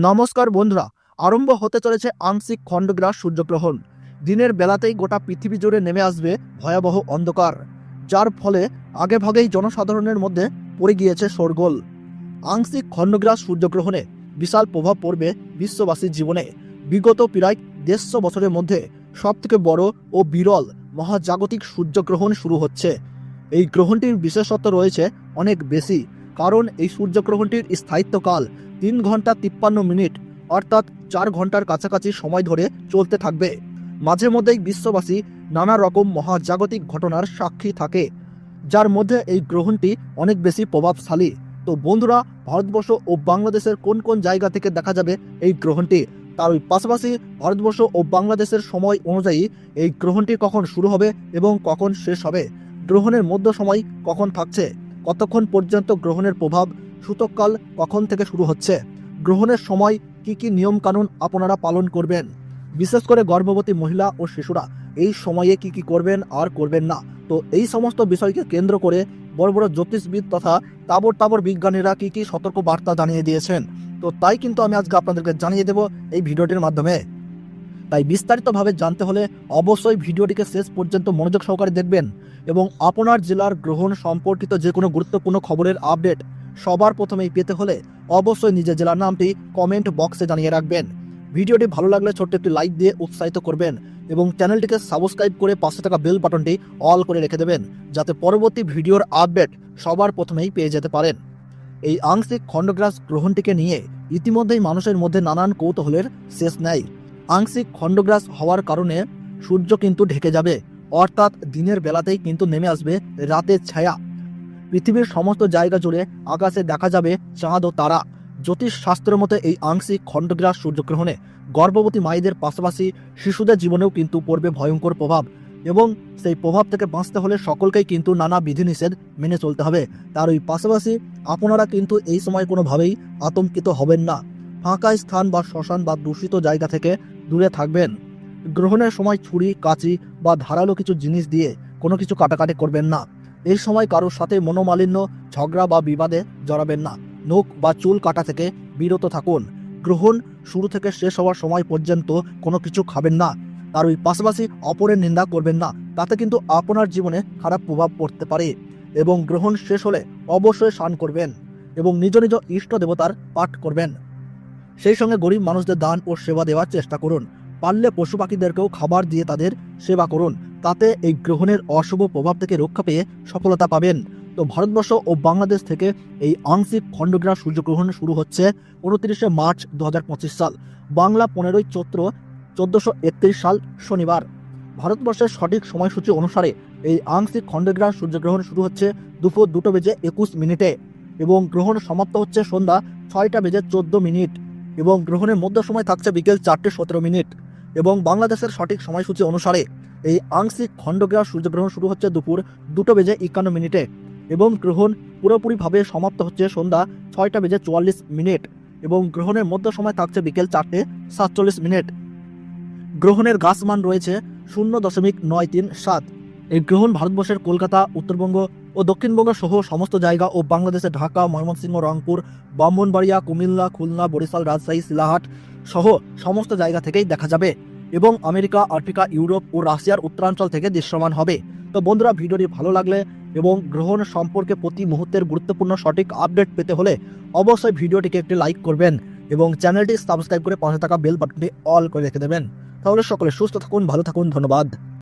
নমস্কার বন্ধুরা, আরম্ভ হতে চলেছে আংশিক খণ্ডগ্রাস সূর্যগ্রহণ। দিনের বেলাতেই গোটা পৃথিবী জুড়ে নেমে আসবে ভয়াবহ অন্ধকার, যার ফলে আগেভাগেই জনসাধারণের মধ্যে পড়ে গিয়েছে শোরগোল। আংশিক খণ্ডগ্রাস সূর্যগ্রহণে বিশাল প্রভাব পড়বে বিশ্ববাসীর জীবনে। বিগত প্রায় 150 বছরের মধ্যে সবথেকে বড় ও বিরল মহাজাগতিক সূর্যগ্রহণ শুরু হচ্ছে। এই গ্রহণটির বিশেষত্ব রয়েছে অনেক বেশি, কারণ এই সূর্যগ্রহণটির স্থায়িত্বকাল 3 ঘন্টা 53 মিনিট, অর্থাৎ 4 ঘন্টার কাছাকাছি সময় ধরে চলতে থাকবে। মাঝে মধ্যেই বিশ্ববাসী নানা রকম মহাজাগতিক ঘটনার সাক্ষী থাকে, যার মধ্যে এই গ্রহণটি অনেক বেশি প্রভাবশালী। তো বন্ধুরা, ভারতবর্ষ ও বাংলাদেশের কোন কোন জায়গা থেকে দেখা যাবে এই গ্রহণটি, তার ওই পাশাপাশি ভারতবর্ষ ও বাংলাদেশের সময় অনুযায়ী এই গ্রহণটি কখন শুরু হবে এবং কখন শেষ হবে, গ্রহণের মধ্য সময় কখন থাকছে, কতক্ষণ পর্যন্ত গ্রহণের প্রভাব, সূতককাল কখন থেকে শুরু হচ্ছে, গ্রহণের সময় কি কি নিয়মকানুন আপনারা পালন করবেন, বিশেষ করে গর্ভবতী মহিলা ও শিশুরা এই সময়ে কি কি করবেন আর করবেন না। তো এই সমস্ত বিষয়কে কেন্দ্র করে বড় বড় জ্যোতিষবিদ তথা তাবর তাবর বিজ্ঞানীরা কি কি সতর্ক বার্তা জানিয়ে দিয়েছেন, তো তাই কিন্তু আমি আজকে আপনাদেরকে জানিয়ে দেব এই ভিডিওটির মাধ্যমে। তাই বিস্তারিতভাবে জানতে হলে অবশ্যই ভিডিওটিকে শেষ পর্যন্ত মনোযোগ সহকারে দেখবেন এবং আপনার জেলার গ্রহণ সম্পর্কিত যে কোনো গুরুত্বপূর্ণ খবরের আপডেট সবার প্রথমেই পেতে হলে অবশ্যই নিজের জেলার নামটি কমেন্ট বক্সে জানিয়ে রাখবেন। ভিডিওটি ভালো লাগলে ছোট্ট একটি লাইক দিয়ে উৎসাহিত করবেন এবং চ্যানেলটিকে সাবস্ক্রাইব করে পাশে থাকা বেল বাটনটি অল করে রেখে দেবেন, যাতে পরবর্তী ভিডিওর আপডেট সবার প্রথমেই পেয়ে যেতে পারেন। এই আংশিক খণ্ডগ্রাস গ্রহণটিকে নিয়ে ইতিমধ্যেই মানুষের মধ্যে নানান কৌতূহলের শেষ নেই। আংশিক খণ্ডগ্রাস হওয়ার কারণে সূর্য কিন্তু ঢেকে যাবে, অর্থাৎ দিনের বেলাতেই কিন্তু নেমে আসবে রাতের ছায়া। পৃথিবীর সমস্ত জায়গা জুড়ে আকাশে দেখা যাবে চাঁদ ও তারা। জ্যোতিষ শাস্ত্রের মতে এই আংশিক খণ্ডগ্রাস সূর্যগ্রহণে গর্ভবতী মায়েদের পাশাপাশি শিশুদের জীবনেও কিন্তু পড়বে ভয়ঙ্কর প্রভাব, এবং সেই প্রভাব থেকে বাঁচতে হলে সকলকেই কিন্তু নানা বিধিনিষেধ মেনে চলতে হবে। তার ওই পাশাপাশি আপনারা কিন্তু এই সময় কোনোভাবেই আতঙ্কিত হবেন না। ফাঁকা স্থান বা শ্মশান বা দূষিত জায়গা থেকে দূরে থাকবেন। গ্রহণের সময় ছুরি, কাঁচি বা ধারালো কিছু জিনিস দিয়ে কোনো কিছু কাটাকাটি করবেন না। এই সময় কারোর সাথে মনোমালিন্য, ঝগড়া বা বিবাদে জড়াবেন না। নখ বা চুল কাটা থেকে বিরত থাকুন। গ্রহণ শুরু থেকে শেষ হওয়ার সময় পর্যন্ত কোনো কিছু খাবেন না। তার ওই পাশাপাশি অপরের নিন্দা করবেন না, তাতে কিন্তু আপনার জীবনে খারাপ প্রভাব পড়তে পারে। এবং গ্রহণ শেষ হলে অবশ্যই স্নান করবেন এবং নিজ নিজ ইষ্ট দেবতার পাঠ করবেন। সেই সঙ্গে গরিব মানুষদের দান ও সেবা দেওয়ার চেষ্টা করুন। পারলে পশু পাখিদেরকেও খাবার দিয়ে তাদের সেবা করুন, তাতে এই গ্রহণের অশুভ প্রভাব থেকে রক্ষা পেয়ে সফলতা পাবেন। তো ভারতবর্ষ ও বাংলাদেশ থেকে এই আংশিক খণ্ডগ্রাস সূর্যগ্রহণ শুরু হচ্ছে 29শে মার্চ 2025 সাল, বাংলা 15ই চৈত্র 1431 সাল শনিবার। ভারতবর্ষের সঠিক সময়সূচি অনুসারে এই আংশিক খণ্ডগ্রাস সূর্যগ্রহণ শুরু হচ্ছে দুপুর 2:21 এবং গ্রহণ সমাপ্ত হচ্ছে সন্ধ্যা 6:14 এবং গ্রহণের মধ্য সময় থাকছে বিকেল 4:17 এবং বাংলাদেশের সঠিক সময়সূচি অনুসারে এই আংশিক খণ্ডগ্রাস সূর্যগ্রহণ শুরু হচ্ছে দুপুর 2:51 এবং গ্রহণ পুরোপুরিভাবে সমাপ্ত হচ্ছে সন্ধ্যা 6:44 এবং গ্রহণের মধ্য সময় থাকছে বিকেল 4:47। গ্রহণের গাসমান রয়েছে 0.937। এই গ্রহণ ভারতবর্ষের কলকাতা, উত্তরবঙ্গ ও দক্ষিণবঙ্গ সহ সমস্ত জায়গা ও বাংলাদেশের ঢাকা, ময়মনসিংহ, রংপুর, ব্রাহ্মণবাড়িয়া, কুমিল্লা, খুলনা, বরিশাল, রাজশাহী, সিলাহাট সহ সমস্ত জায়গা থেকেই দেখা যাবে এবং আমেরিকা, আফ্রিকা, ইউরোপ ও রাশিয়ার উত্তরাঞ্চল থেকে দৃশ্যমান হবে। তো বন্ধুরা, ভিডিওটি ভালো লাগলে এবং গ্রহণ সম্পর্কে প্রতি মুহূর্তের গুরুত্বপূর্ণ সঠিক আপডেট পেতে হলে অবশ্যই ভিডিওটিকে একটি লাইক করবেন এবং চ্যানেলটি সাবস্ক্রাইব করে পাশে থাকা বেল বাটনটি অল করে রেখে দেবেন। তাহলে সকলে সুস্থ থাকুন, ভালো থাকুন, ধন্যবাদ।